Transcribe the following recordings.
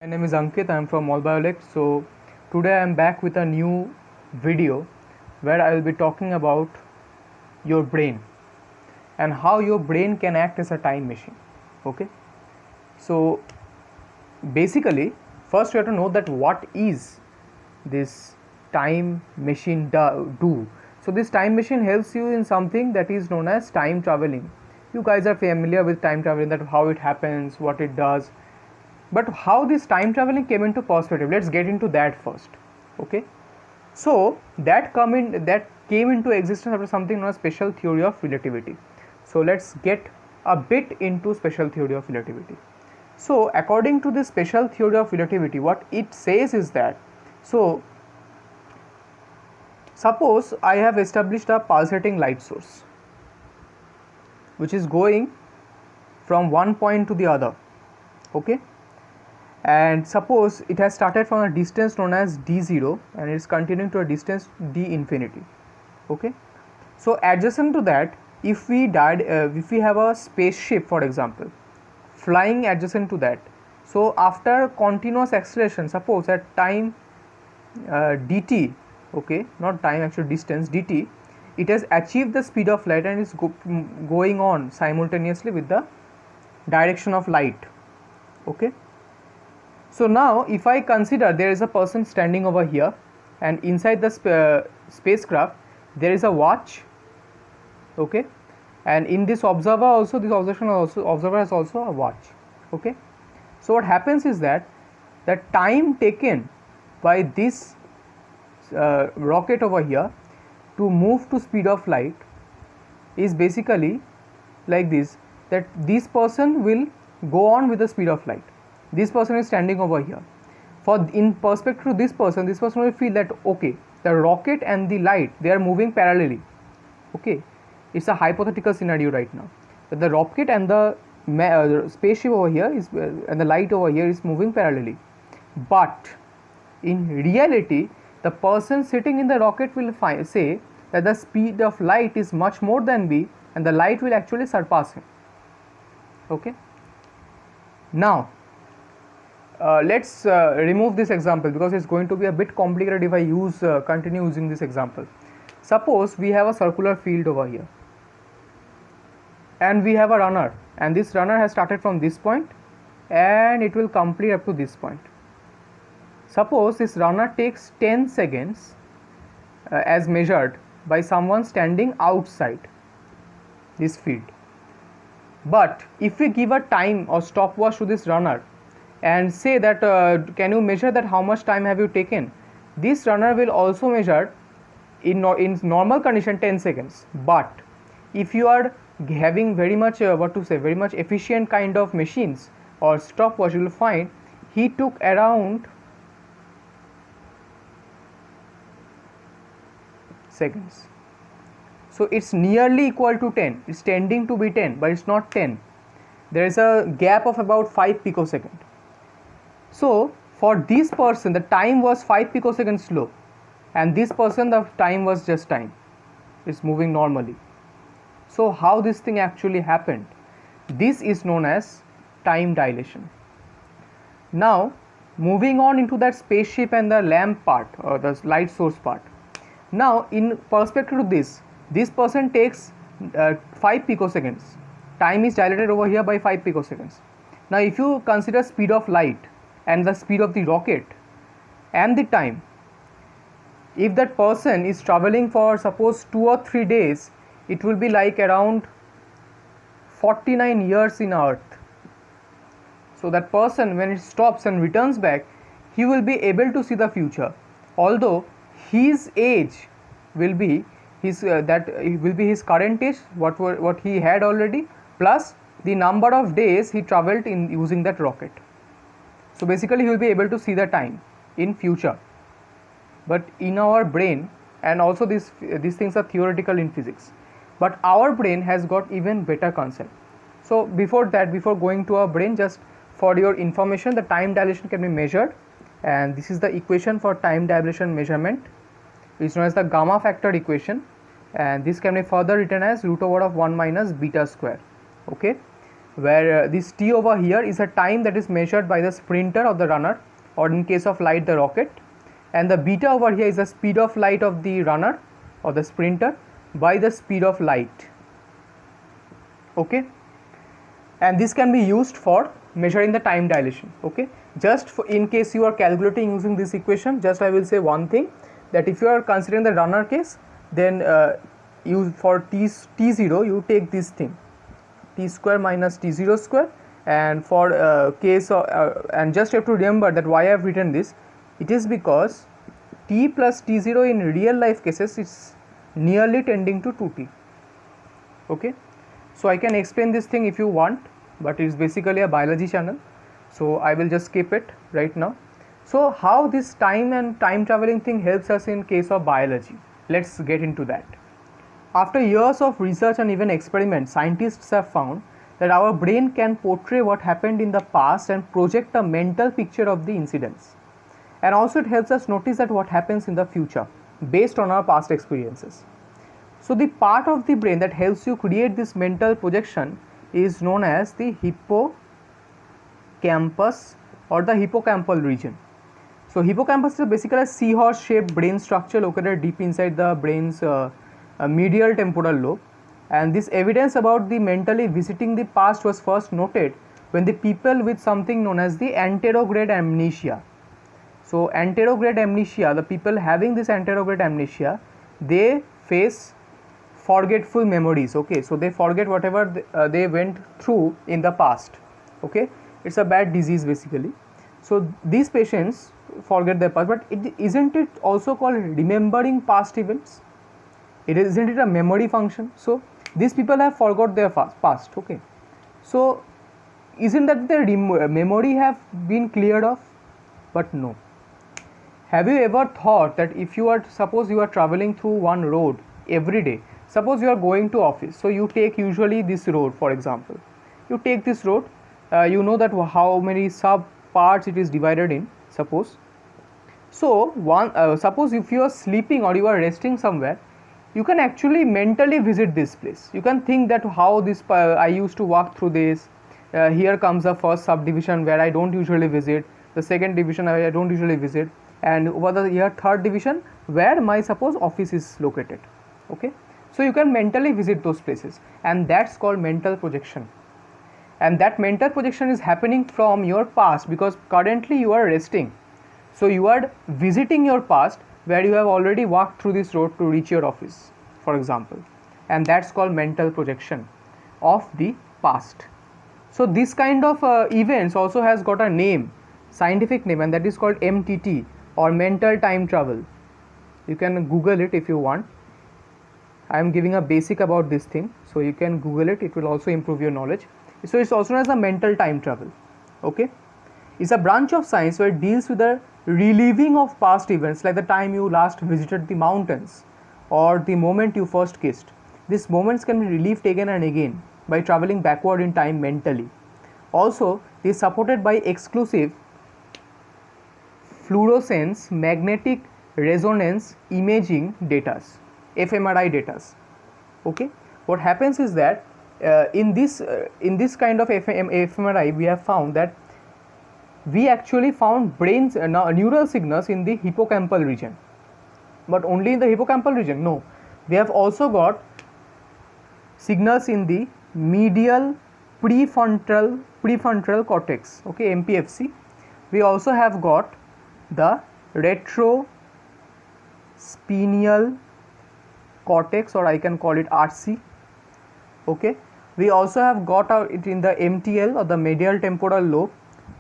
My name is Ankit. I am from Allbiolect. So today I am back with a new video where I will be talking about your brain and how your brain can act as a time machine. Okay. So basically, first you have to know that what is this time machine do. So this time machine helps you in something that is known as time traveling. You guys are familiar with time traveling, that how it happens, what it does. But how this time traveling came into perspective, let's get into that first. Okay, so that came into existence after something known as special theory of relativity. So let's get a bit into special theory of relativity. So according to this special theory of relativity, what it says is that, so suppose I have established a pulsating light source which is going from one point to the other. Okay, and suppose it has started from a distance known as d0 and it is continuing to a distance d infinity. Okay, so adjacent to that, if we have a spaceship, for example, flying adjacent to that, so after continuous acceleration, suppose at time dt, okay, not time, actually distance dt, it has achieved the speed of light and is going on simultaneously with the direction of light. Okay, so now if I consider there is a person standing over here and inside the spacecraft there is a watch. Okay, and in this observer also, this observer has also a watch. Okay, so what happens is that the time taken by this rocket over here to move to speed of light is basically like this, that this person will go on with the speed of light. This person is standing over here. For in perspective to this person will feel that okay, the rocket and the light, they are moving parallelly. Okay, it's a hypothetical scenario right now, that the rocket and the spaceship over here is and the light over here is moving parallelly. But in reality, the person sitting in the rocket will say that the speed of light is much more than v and the light will actually surpass him. Okay, now let's remove this example because it's going to be a bit complicated if I continue using this example. Suppose we have a circular field over here and we have a runner, and this runner has started from this point and it will complete up to this point. Suppose this runner takes 10 seconds as measured by someone standing outside this field. But if we give a time or stopwatch to this runner and say that can you measure that how much time have you taken, this runner will also measure in normal condition 10 seconds. But if you are having very much very much efficient kind of machines or stopwatch, you will find he took around seconds. So it's nearly equal to 10, it's tending to be 10, but it's not 10. There is a gap of about 5 picosecond. So for this person the time was 5 picoseconds slow, and this person the time was just time, it's moving normally. So how this thing actually happened? This is known as time dilation. Now moving on into that spaceship and the lamp part or the light source part. Now in perspective to this person takes 5 picoseconds. Time is dilated over here by 5 picoseconds. Now if you consider speed of light and the speed of the rocket and the time, if that person is traveling for suppose 2 or 3 days, it will be like around 49 years in Earth. So that person, when it stops and returns back, he will be able to see the future, although his age will be his his current age, what he had already, plus the number of days he traveled in using that rocket. So basically he will be able to see the time in future. But in our brain, and also these things are theoretical in physics, but our brain has got even better concept. So before going to our brain, just for your information, the time dilation can be measured, and this is the equation for time dilation measurement. It's known as the gamma factor equation, and this can be further written as root over of 1 minus beta square. Okay, where this t over here is a time that is measured by the sprinter or the runner, or in case of light the rocket, and the beta over here is the speed of light of the runner or the sprinter by the speed of light. Okay, and this can be used for measuring the time dilation. Okay, just for in case you are calculating using this equation, just I will say one thing, that if you are considering the runner case, then you for t0 you take this thing, t square minus t0 square, and for case of and just have to remember that why I have written this, it is because t plus t0 in real life cases is nearly tending to 2t. Okay, so I can explain this thing if you want, but it is basically a biology channel, so I will just skip it right now. So how this time and time traveling thing helps us in case of biology, let's get into that. After years of research and even experiments, scientists have found that our brain can portray what happened in the past and project a mental picture of the incidents, and also it helps us notice that what happens in the future based on our past experiences. So the part of the brain that helps you create this mental projection is known as the hippocampus or the hippocampal region. So hippocampus is basically a seahorse shaped brain structure located deep inside the brain's medial temporal lobe, and this evidence about the mentally visiting the past was first noted when the people with something known as the anterograde amnesia. So anterograde amnesia, the people having this anterograde amnesia, they face forgetful memories. Okay, so they forget whatever they went through in the past. Okay, it's a bad disease basically. So these patients forget their past, but isn't it also called remembering past events? Isn't it a memory function? So these people have forgot their past. Okay, so isn't that their memory have been cleared off? But no. Have you ever thought that if you are, suppose you are traveling through one road every day, suppose you are going to office, so you take usually this road, for example, you take this road, you know that how many sub parts it is divided in, suppose. So suppose if you are sleeping or you are resting somewhere, you can actually mentally visit this place. You can think that how this I used to walk through this, here comes the first subdivision where I don't usually visit, the second division I don't usually visit, and over the here third division where my suppose office is located. Okay, so you can mentally visit those places, and that's called mental projection. And that mental projection is happening from your past because currently you are resting, so you are visiting your past where you have already walked through this road to reach your office, for example, and that's called mental projection of the past. So this kind of events also has got a name, scientific name, and that is called MTT or mental time travel. You can Google it if you want. I am giving a basic about this thing, so you can Google it, it will also improve your knowledge. So it's also known as a mental time travel. Okay, it's a branch of science where it deals with the reliving of past events, like the time you last visited the mountains or the moment you first kissed. These moments can be relived again and again by traveling backward in time mentally. Also, it is supported by exclusive fluorescence magnetic resonance imaging data, fMRI data. Okay, what happens is that in this kind of fMRI we have found that we actually found brains neural signals in the hippocampal region, but only in the hippocampal region. No, we have also got signals in the medial prefrontal cortex, okay, MPFC. We also have got the retrospinal cortex, or I can call it RC. Okay, we also have got it in the MTL or the medial temporal lobe,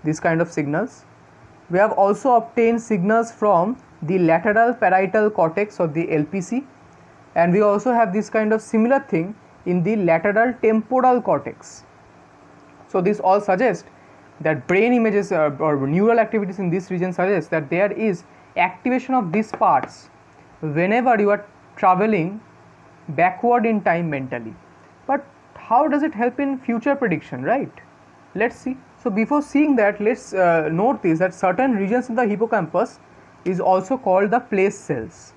this kind of signals. We have also obtained signals from the lateral parietal cortex or the LPC, and we also have this kind of similar thing in the lateral temporal cortex. So this all suggests that brain images or neural activities in this region suggests that there is activation of these parts whenever you are traveling backward in time mentally. But how does it help in future prediction, right? Let's see. So before seeing that, let's note this, that certain regions in the hippocampus is also called the place cells.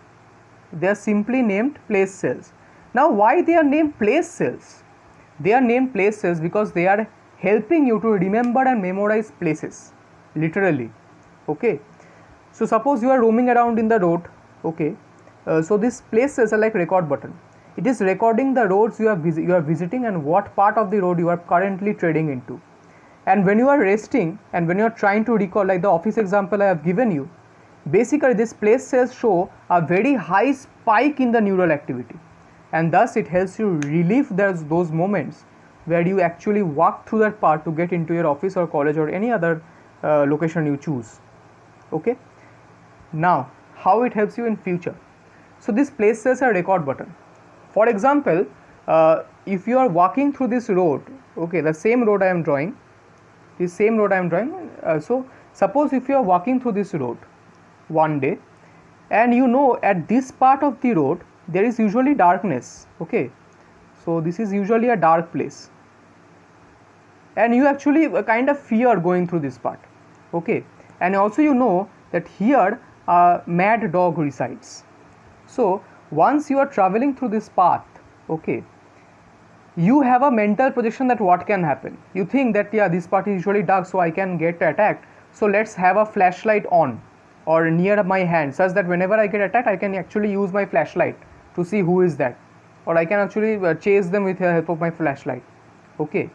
They are simply named place cells. Now why they are named place cells? They are named place cells because they are helping you to remember and memorize places, literally. Okay, so suppose you are roaming around in the road. Okay, so these places are like record button. It is recording the roads you are visiting and what part of the road you are currently treading into. And when you are resting and when you are trying to recall, like the office example I have given you, basically these places show a very high spike in the neural activity, and thus it helps you relive those moments where you actually walk through that path to get into your office or college or any other location you choose. Okay, now how it helps you in future. So this places a record button. For example, if you are walking through this road, okay, the same road I am drawing, so suppose if you are walking through this road one day, and you know at this part of the road there is usually darkness. Okay, so this is usually a dark place, and you actually kind of fear going through this part. Okay, and also you know that here a mad dog resides. So once you are traveling through this path, okay, you have a mental projection that what can happen. You think that yeah, this part is usually dark, so I can get attacked, so let's have a flashlight on or near my hand, such that whenever I get attacked I can actually use my flashlight to see who is that, or I can actually chase them with the help of my flashlight. Okay,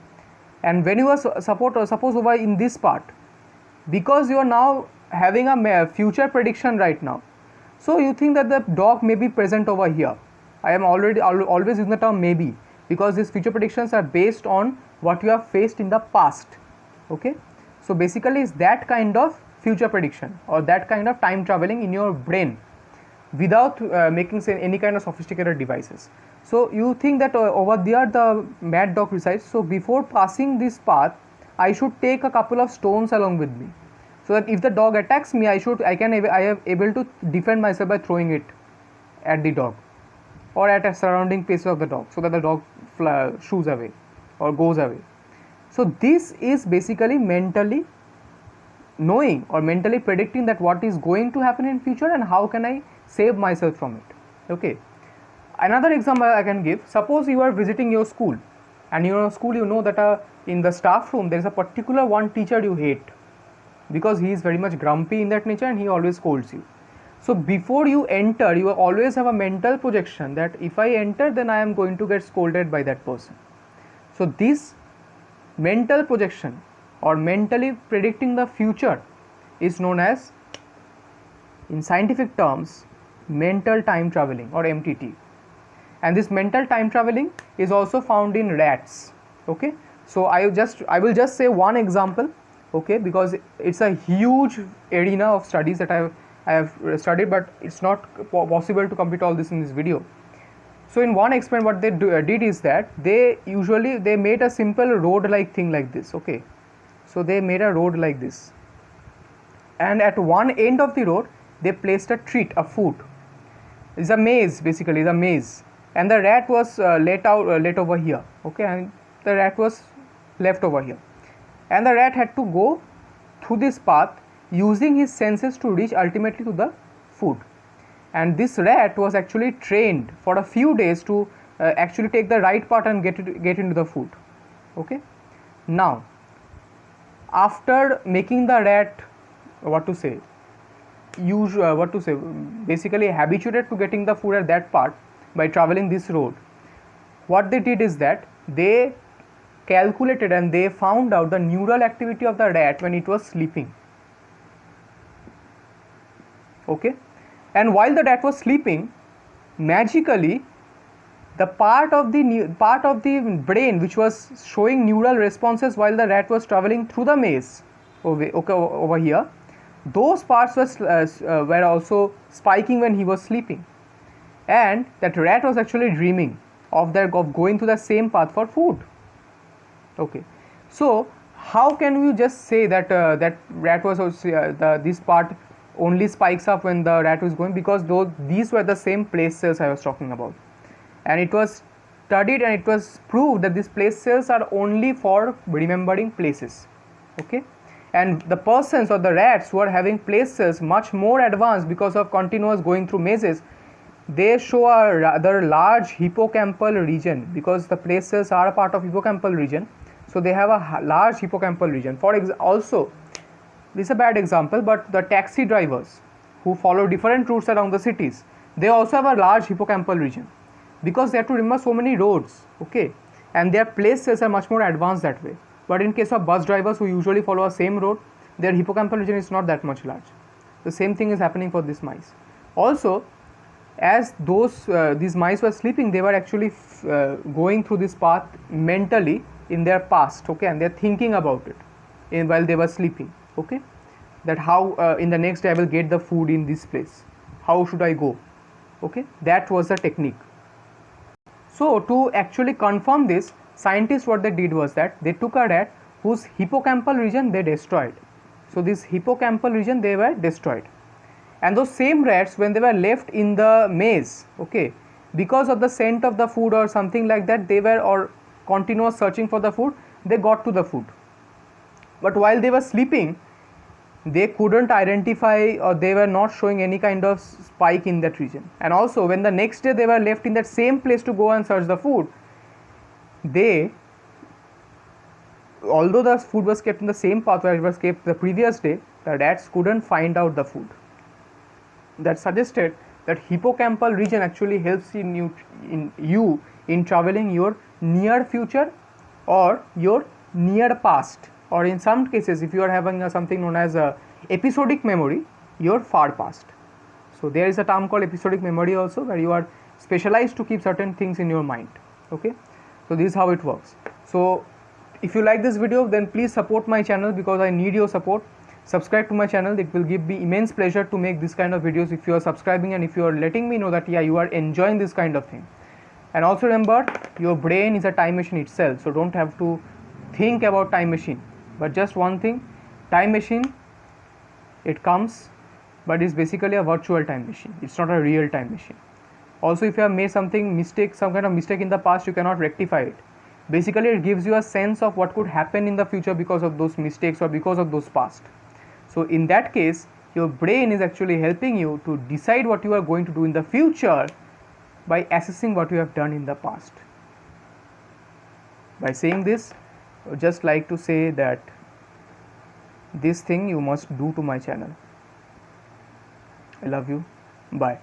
and when you are suppose over in this part, because you are now having a future prediction right now, so you think that the dog may be present over here. I am always using the term maybe, because these future predictions are based on what you have faced in the past. Okay, so basically it's that kind of future prediction or that kind of time traveling in your brain without making any kind of sophisticated devices. So you think that over there the mad dog resides, so before passing this path I should take a couple of stones along with me, so that if the dog attacks me I am able to defend myself by throwing it at the dog or at a surrounding places of the dog, so that the dog shoos away or goes away. So this is basically mentally knowing or mentally predicting that what is going to happen in future and how can I save myself from it. Okay, another example I can give, suppose you are visiting your school, and in your school you know that in the staff room there is a particular one teacher you hate because he is very much grumpy in that nature and he always scolds you. So before you enter, you always have a mental projection that if I enter then I am going to get scolded by that person. So this mental projection or mentally predicting the future is known as, in scientific terms, mental time traveling or MTT. And this mental time traveling is also found in rats. Okay, so I will just say one example, okay, because it's a huge arena of studies that I have studied, but it's not possible to complete all this in this video. So in one experiment what they did is that they made a simple road like thing like this. Okay, so they made a road like this, and at one end of the road they placed a treat, a food. It's a maze, basically the maze, and the rat was let over here. Okay, and the rat was left over here, and the rat had to go through this path using his senses to reach ultimately to the food. And this rat was actually trained for a few days to actually take the right path and get into the food. Okay, now after making the rat basically habituated to getting the food at that part by traveling this road, what they did is that they calculated and they found out the neural activity of the rat when it was sleeping. Okay, and while the rat was sleeping, magically the part of the brain which was showing neural responses while the rat was traveling through the maze over here, those parts were also spiking when he was sleeping, and that rat was actually dreaming of going to the same path for food. Okay, so how can we just say that that rat was also, this part only spikes up when the rat was going, because these were the same place cells I was talking about, and it was studied and it was proved that these place cells are only for remembering places. Okay, and the persons or the rats who are having place cells much more advanced because of continuous going through mazes, they show a rather large hippocampal region, because the place cells are a part of hippocampal region. So they have a large hippocampal region. Also, this is a bad example, but the taxi drivers who follow different routes around the cities, they also have a large hippocampal region because they have to remember so many roads, okay, and their place cells are much more advanced that way. But in case of bus drivers who usually follow a same road, their hippocampal region is not that much large. The same thing is happening for these mice. Also, as these mice were sleeping, they were actually going through this path mentally in their past, okay, and they're thinking about it while they were sleeping, okay, that how in the next day I will get the food in this place, how should I go, okay, that was the technique. So to actually confirm this, scientists what they did was that they took a rat whose hippocampal region they destroyed. So this hippocampal region they were destroyed, and those same rats, when they were left in the maze, okay, because of the scent of the food or something like that, they were or continuous searching for the food, they got to the food. But while they were sleeping, they couldn't identify, or they were not showing any kind of spike in that region. And also when the next day they were left in that same place to go and search the food, although the food was kept in the same path where it was kept the previous day, the rats couldn't find out the food. That suggested that hippocampal region actually helps you in traveling your near future or your near past, or in some cases if you are having something known as a episodic memory, your far past. So there is a term called episodic memory also, where you are specialized to keep certain things in your mind, okay. So this is how it works. So if you like this video, then please support my channel because I need your support. Subscribe to my channel. It will give me immense pleasure to make this kind of videos if you are subscribing and if you are letting me know that yeah, you are enjoying this kind of thing. And also remember, your brain is a time machine itself, so don't have to think about time machine, but just one thing, time machine, it comes, but it's basically a virtual time machine, it's not a real time machine. Also, if you have made some kind of mistake in the past, you cannot rectify it. Basically it gives you a sense of what could happen in the future because of those mistakes or because of those past. So in that case, your brain is actually helping you to decide what you are going to do in the future by assessing what you have done in the past. By saying this, I would just like to say that this thing you must do to my channel. I love you. Bye.